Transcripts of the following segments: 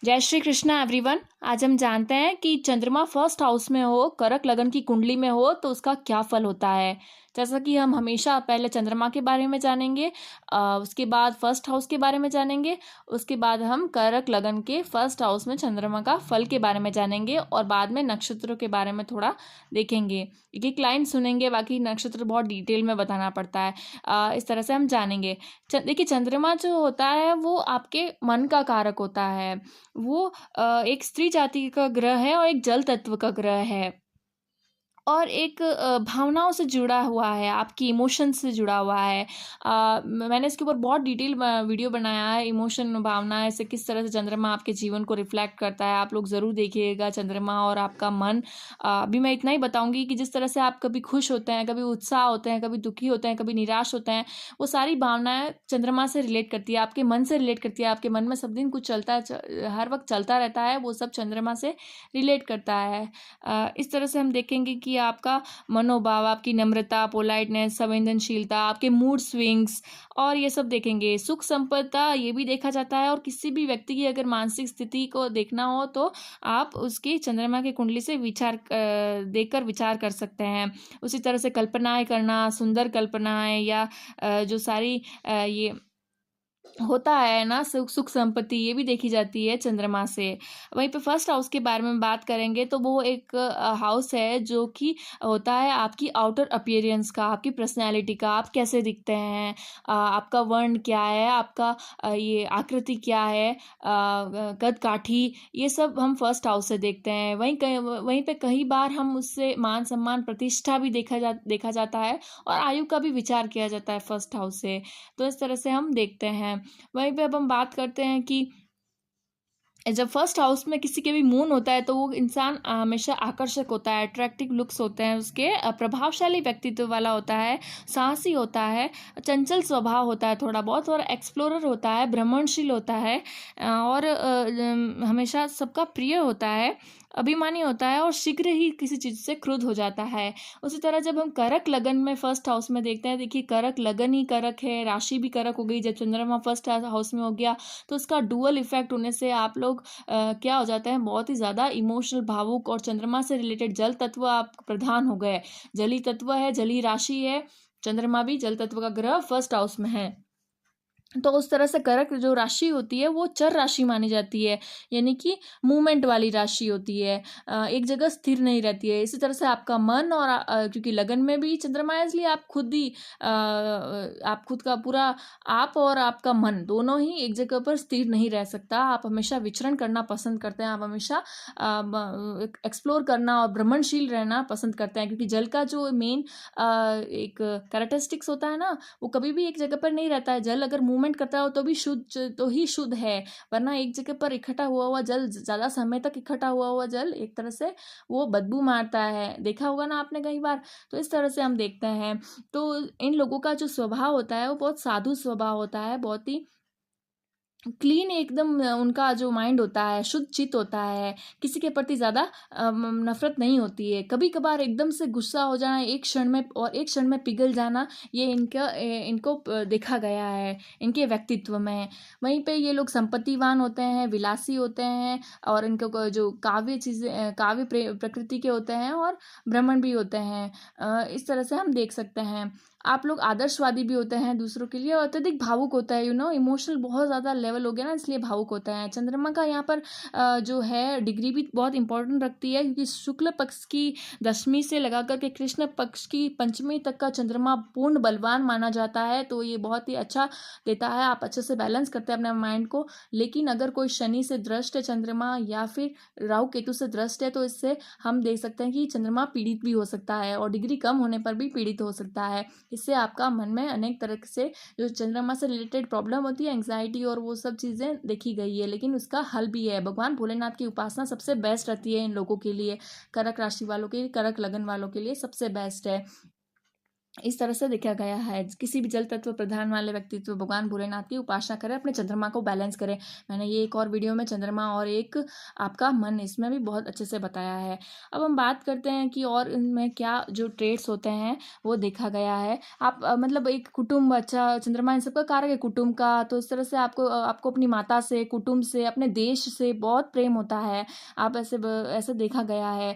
जय श्री कृष्णा एवरीवन। आज हम जानते हैं कि चंद्रमा फर्स्ट हाउस में हो, कर्क लगन की कुंडली में हो तो उसका क्या फल होता है। जैसा कि हम हमेशा पहले चंद्रमा के बारे में जानेंगे, उसके बाद फर्स्ट हाउस के बारे में जानेंगे, उसके बाद हम कर्क लगन के फर्स्ट हाउस में चंद्रमा का फल के बारे में जानेंगे और बाद में नक्षत्रों के बारे में थोड़ा देखेंगे। एक एक लाइन सुनेंगे, बाकी नक्षत्र बहुत डिटेल में बताना पड़ता है। इस तरह से हम जानेंगे। देखिए, चंद्रमा जो होता है वो आपके मन का कारक होता है। वो एक स्त्री जाति का ग्रह है और एक जल तत्व का ग्रह है और एक भावनाओं से जुड़ा हुआ है, आपकी इमोशन से जुड़ा हुआ है। मैंने इसके ऊपर बहुत डिटेल वीडियो बनाया है, इमोशन भावनाएं से किस तरह से चंद्रमा आपके जीवन को रिफ्लेक्ट करता है। आप लोग ज़रूर देखिएगा चंद्रमा और आपका मन। अभी मैं इतना ही बताऊंगी कि जिस तरह से आप कभी खुश होते हैं, कभी उत्साह होते हैं, कभी दुखी होते हैं, कभी निराश होते हैं, वो सारी भावनाएं चंद्रमा से रिलेट करती है, आपके मन से रिलेट करती है। आपके मन में सब दिन कुछ चलता है, हर वक्त चलता रहता है, वो सब चंद्रमा से रिलेट करता है। इस तरह से हम देखेंगे कि आपका मनोभाव, आपकी नम्रता, पोलाइटनेस, संवेदनशीलता, आपके मूड स्विंग्स और ये सब देखेंगे। सुख संपदा ये भी देखा जाता है और किसी भी व्यक्ति की अगर मानसिक स्थिति को देखना हो तो आप उसकी चंद्रमा की कुंडली से देखकर विचार कर सकते हैं। उसी तरह से कल्पनाएं करना, सुंदर कल्पनाएं या जो सारी ये होता है ना, सुख सुख संपत्ति ये भी देखी जाती है चंद्रमा से। वहीं पे फर्स्ट हाउस के बारे में बात करेंगे तो वो एक हाउस है जो कि होता है आपकी आउटर अपीयरेंस का, आपकी पर्सनैलिटी का, आप कैसे दिखते हैं, आपका वर्ण क्या है, आपका ये आकृति क्या है, कद काठी, ये सब हम फर्स्ट हाउस से देखते हैं। वहीं पे कई बार हम उससे मान सम्मान प्रतिष्ठा भी देखा जाता है और आयु का भी विचार किया जाता है फर्स्ट हाउस से। तो इस तरह से हम देखते हैं। वहीं पे अब हम बात करते हैं कि जब फर्स्ट हाउस में किसी के भी मून होता है तो वो इंसान हमेशा आकर्षक होता है, अट्रैक्टिव लुक्स होते हैं उसके, प्रभावशाली व्यक्तित्व वाला होता है, साहसी होता है, चंचल स्वभाव होता है थोड़ा बहुत, और एक्सप्लोरर होता है, भ्रमणशील होता है, और हमेशा सबका प्रिय होता है, अभिमानी होता है और शीघ्र ही किसी चीज़ से क्रुद्ध हो जाता है। उसी तरह जब हम करक लगन में फर्स्ट हाउस में देखते हैं, देखिए करक लगन ही करक है, राशि भी करक हो गई। जब चंद्रमा फर्स्ट हाउस में हो गया तो उसका डुअल इफेक्ट होने से आप लोग क्या हो जाता है, बहुत ही ज़्यादा इमोशनल, भावुक, और चंद्रमा से रिलेटेड जल तत्व आप प्रधान हो गए। जली तत्व है, जली राशि है, चंद्रमा भी जल तत्व का ग्रह फर्स्ट हाउस में है। तो उस तरह से कर्क जो राशि होती है वो चर राशि मानी जाती है, यानी कि मूवमेंट वाली राशि होती है, एक जगह स्थिर नहीं रहती है। इसी तरह से आपका मन और क्योंकि लगन में भी चंद्रमा है, इसलिए आप खुद का पूरा, आप और आपका मन दोनों ही एक जगह पर स्थिर नहीं रह सकता। आप हमेशा विचरण करना पसंद करते हैं, आप हमेशा एक्सप्लोर करना और भ्रमणशील रहना पसंद करते हैं, क्योंकि जल का जो मेन एक कैरेक्टरिस्टिक्स होता है ना, वो कभी भी एक जगह पर नहीं रहता है। जल अगर मूवमेंट करता हो तो भी शुद्ध तो ही शुद्ध है, वरना एक जगह पर इकट्ठा हुआ हुआ जल, ज़्यादा समय तक इकट्ठा हुआ हुआ जल एक तरह से वो बदबू मारता है, देखा होगा ना आपने कई बार। तो इस तरह से हम देखते हैं। तो इन लोगों का जो स्वभाव होता है वो बहुत साधु स्वभाव होता है, बहुत ही क्लीन एकदम, उनका जो माइंड होता है शुद्ध चित्त होता है, किसी के प्रति ज़्यादा नफरत नहीं होती है। कभी कभार एकदम से गुस्सा हो जाना एक क्षण में, और एक क्षण में पिघल जाना, ये इनको देखा गया है इनके व्यक्तित्व में। वहीं पे ये लोग संपत्तिवान होते हैं, विलासी होते हैं, और इनको जो काव्य चीज़ें, प्रकृति के होते हैं, और ब्राह्मण भी होते हैं। इस तरह से हम देख सकते हैं। आप लोग आदर्शवादी भी होते हैं दूसरों के लिए, और अत्यधिक भावुक होता है, इमोशनल बहुत ज़्यादा लेवल हो गया ना, इसलिए भावुक होता है। चंद्रमा का यहाँ पर जो है डिग्री भी बहुत इंपॉर्टेंट रखती है, क्योंकि शुक्ल पक्ष की दशमी से लगा करके कृष्ण पक्ष की पंचमी तक का चंद्रमा पूर्ण बलवान माना जाता है। तो ये बहुत ही अच्छा देता है, आप अच्छे से बैलेंस करते हैं अपने माइंड को। लेकिन अगर कोई शनि से दृष्ट है चंद्रमा, या फिर राहु केतु से दृष्ट है, तो इससे हम देख सकते हैं कि चंद्रमा पीड़ित भी हो सकता है, और डिग्री कम होने पर भी पीड़ित हो सकता है। इससे आपका मन में अनेक तरह से जो चंद्रमा से रिलेटेड प्रॉब्लम होती है, एंग्जाइटी और वो सब चीज़ें देखी गई है, लेकिन उसका हल भी है। भगवान भोलेनाथ की उपासना सबसे बेस्ट रहती है इन लोगों के लिए, कर्क राशि वालों के लिए, कर्क लगन वालों के लिए सबसे बेस्ट है। इस तरह से देखा गया है। किसी भी जल तत्व प्रधान वाले व्यक्तित्व भगवान भोलेनाथ की उपासना करें, अपने चंद्रमा को बैलेंस करें। मैंने ये एक और वीडियो में चंद्रमा और एक आपका मन इसमें भी बहुत अच्छे से बताया है। अब हम बात करते हैं कि और इनमें क्या जो ट्रेड्स होते हैं वो देखा गया है। आप मतलब एक कुटुंब, अच्छा चंद्रमा इन सबका कारक है कुटुंब का, तो इस तरह से आपको अपनी माता से, कुटुंब से, अपने देश से बहुत प्रेम होता है। आप ऐसे देखा गया है।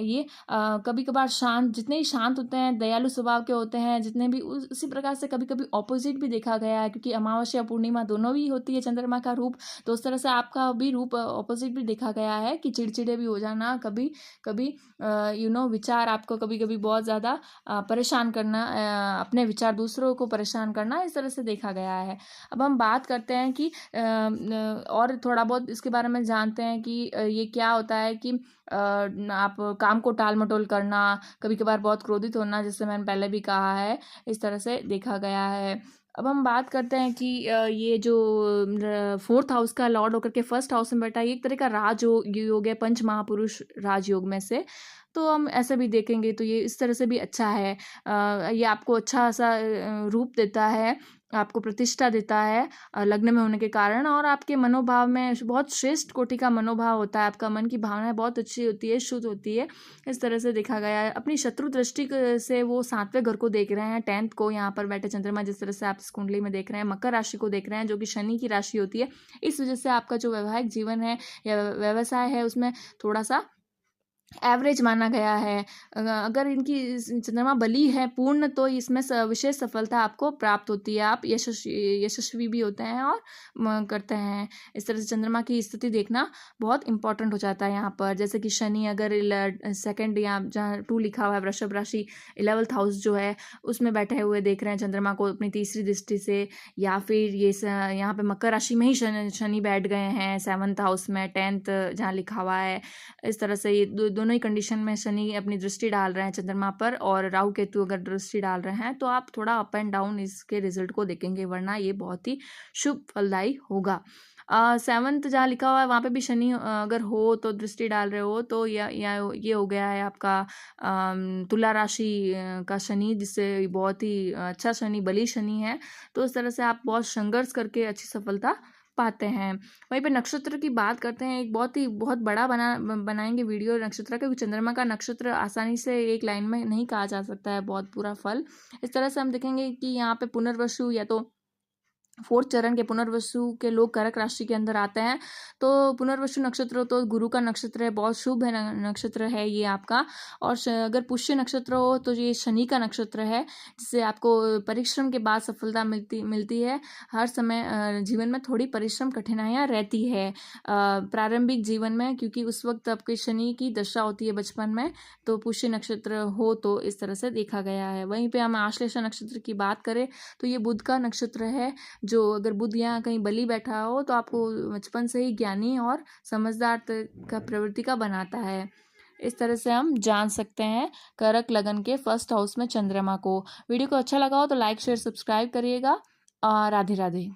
ये कभी कभार शांत, जितने ही शांत होते हैं, दयालु स्वभाव के होते हैं, जितने भी उसी प्रकार से कभी कभी ऑपोजिट भी देखा गया है, क्योंकि अमावस्या पूर्णिमा दोनों भी होती है चंद्रमा का रूप। तो उस तरह से आपका भी रूप ऑपोजिट भी देखा गया है कि चिड़चिड़े भी हो जाना, कभी कभी विचार आपको कभी कभी बहुत ज़्यादा परेशान करना, अपने विचार दूसरों को परेशान करना, इस तरह से देखा गया है। अब हम बात करते हैं कि और थोड़ा बहुत इसके बारे में जानते हैं कि ये क्या होता है कि आप काम को टाल मटोल करना, कभी कभार बहुत क्रोधित होना, जैसे मैंने पहले भी कहा है, इस तरह से देखा गया है। अब हम बात करते हैं कि ये जो फोर्थ हाउस का लॉर्ड होकर के फर्स्ट हाउस में बैठा है, ये एक तरह का योग है, पंच महापुरुष राजयोग में से। तो हम ऐसे भी देखेंगे तो ये इस तरह से भी अच्छा है। ये आपको अच्छा सा रूप देता है, आपको प्रतिष्ठा देता है लग्न में होने के कारण, और आपके मनोभाव में बहुत श्रेष्ठ कोटि का मनोभाव होता है। आपका मन की भावनाएं बहुत अच्छी होती है, शुद्ध होती है। इस तरह से देखा गया है। अपनी शत्रु दृष्टि से वो 7वें घर को देख रहे हैं, 10th को, यहाँ पर बैठे चंद्रमा जिस तरह से आप इस कुंडली में देख रहे हैं, मकर राशि को देख रहे हैं, जो कि शनि की राशि होती है। इस वजह से आपका जो वैवाहिक जीवन है या व्यवसाय है उसमें थोड़ा सा एवरेज माना गया है। अगर इनकी चंद्रमा बली है पूर्ण, तो इसमें विशेष सफलता आपको प्राप्त होती है, आप यशस्वी भी होते हैं और करते हैं। इस तरह से चंद्रमा की स्थिति देखना बहुत इंपॉर्टेंट हो जाता है यहाँ पर। जैसे कि शनि अगर सेकंड, या जहाँ 2 लिखा हुआ है वृषभ राशि, 11th हाउस जो है उसमें बैठे हुए देख रहे हैं चंद्रमा को अपनी तीसरी दृष्टि से, या फिर ये यहाँ पे मकर राशि में ही शनि बैठ गए हैं 7th हाउस में, 10th जहाँ लिखा हुआ है। इस तरह से ये दोनों ही कंडीशन में शनि अपनी दृष्टि डाल रहे हैं चंद्रमा पर, और राहु केतु अगर दृष्टि डाल रहे हैं, तो आप थोड़ा अप एंड डाउन इसके रिजल्ट को देखेंगे, वरना ये बहुत ही शुभ फलदायी होगा। 7th जहाँ लिखा हुआ है वहाँ पे भी शनि अगर हो तो दृष्टि डाल रहे हो, तो या ये हो गया है आपका तुला राशि का शनि, जिससे बहुत ही अच्छा शनि, बली शनि है। तो इस तरह से आप बहुत संघर्ष करके अच्छी सफलता पाते हैं। वहीं पे नक्षत्र की बात करते हैं, एक बहुत बड़ा बनाएंगे वीडियो नक्षत्र का, क्योंकि चंद्रमा का नक्षत्र आसानी से एक लाइन में नहीं कहा जा सकता है बहुत पूरा फल। इस तरह से हम देखेंगे कि यहाँ पे पुनर्वसु या तो 4th चरण के पुनर्वसु के लोग कर्क राशि के अंदर आते हैं। तो पुनर्वसु नक्षत्र तो गुरु का नक्षत्र है, बहुत शुभ है नक्षत्र है ये आपका। और अगर पुष्य नक्षत्र हो तो ये शनि का नक्षत्र है, जिससे आपको परिश्रम के बाद सफलता मिलती है। हर समय जीवन में थोड़ी परिश्रम कठिनाइयाँ रहती है प्रारंभिक जीवन में, क्योंकि उस वक्त आपके शनि की दशा होती है बचपन में। तो पुष्य नक्षत्र हो तो इस तरह से देखा गया है। वहीं पे हम आश्लेषा नक्षत्र की बात करें तो ये बुध का नक्षत्र है, जो अगर बुध यहाँ कहीं बली बैठा हो तो आपको बचपन से ही ज्ञानी और समझदार का प्रवृत्ति का बनाता है। इस तरह से हम जान सकते हैं कर्क लगन के फर्स्ट हाउस में चंद्रमा को। वीडियो को अच्छा लगा हो तो लाइक शेयर सब्सक्राइब करिएगा। राधे राधे।